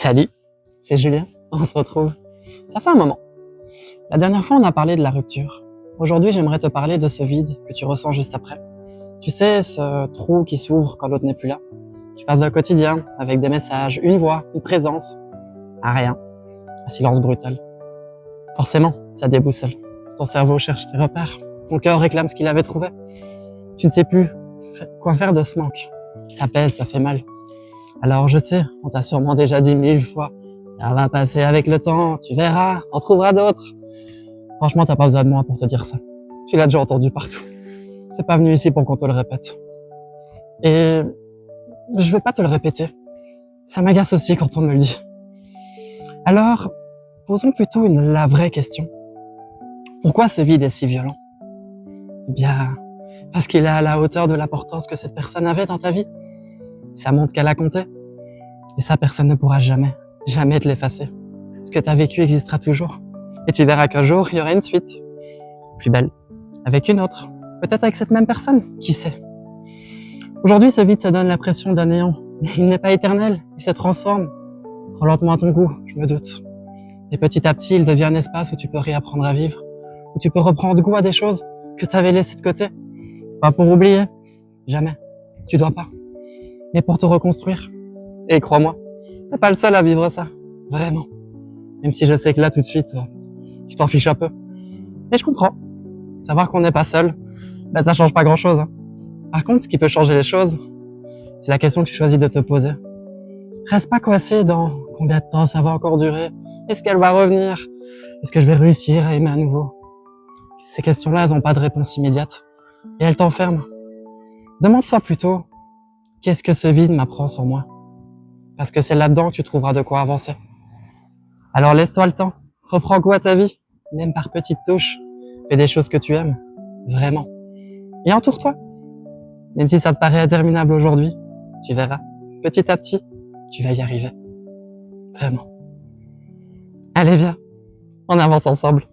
Salut, c'est Julien, on se retrouve. Ça fait un moment. La dernière fois, on a parlé de la rupture. Aujourd'hui, j'aimerais te parler de ce vide que tu ressens juste après. Tu sais, ce trou qui s'ouvre quand l'autre n'est plus là. Tu passes d'un quotidien avec des messages, une voix, une présence, à rien, un silence brutal. Forcément, ça déboussole. Ton cerveau cherche ses repères. Ton cœur réclame ce qu'il avait trouvé. Tu ne sais plus quoi faire de ce manque. Ça pèse, ça fait mal. Alors je sais, on t'a sûrement déjà dit 1000 fois, ça va passer avec le temps, tu verras, t'en trouveras d'autres. Franchement, t'as pas besoin de moi pour te dire ça. Tu l'as déjà entendu partout. T'es pas venu ici pour qu'on te le répète. Et je vais pas te le répéter. Ça m'agace aussi quand on me le dit. Alors, posons plutôt la vraie question. Pourquoi ce vide est si violent? Eh bien, parce qu'il est à la hauteur de l'importance que cette personne avait dans ta vie. Ça montre qu'elle a compté. Et ça, personne ne pourra jamais te l'effacer. Ce que tu as vécu existera toujours. Et tu verras qu'un jour, il y aura une suite. Plus belle. Avec une autre. Peut-être avec cette même personne. Qui sait? Aujourd'hui, ce vide se donne l'impression d'un néant. Mais il n'est pas éternel. Il se transforme. Trop lentement à ton goût, je me doute. Et petit à petit, il devient un espace où tu peux réapprendre à vivre. Où tu peux reprendre goût à des choses que tu avais laissées de côté. Pas pour oublier. Jamais. Tu dois pas. Mais pour te reconstruire. Et crois-moi, t'es pas le seul à vivre ça. Vraiment. Même si je sais que là, tout de suite, tu t'en fiches un peu. Mais je comprends. Savoir qu'on n'est pas seul, ben ça change pas grand-chose. Hein. Par contre, ce qui peut changer les choses, c'est la question que tu choisis de te poser. Reste pas coincé dans combien de temps ça va encore durer. Est-ce qu'elle va revenir? Est-ce que je vais réussir à aimer à nouveau? Ces questions-là, elles ont pas de réponse immédiate. Et elles t'enferment. Demande-toi plutôt, qu'est-ce que ce vide m'apprend sur moi? Parce que c'est là-dedans que tu trouveras de quoi avancer. Alors laisse-toi le temps, reprends goût à ta vie, même par petites touches. Fais des choses que tu aimes, vraiment. Et entoure-toi. Même si ça te paraît interminable aujourd'hui, tu verras, petit à petit, tu vas y arriver. Vraiment. Allez, viens, on avance ensemble.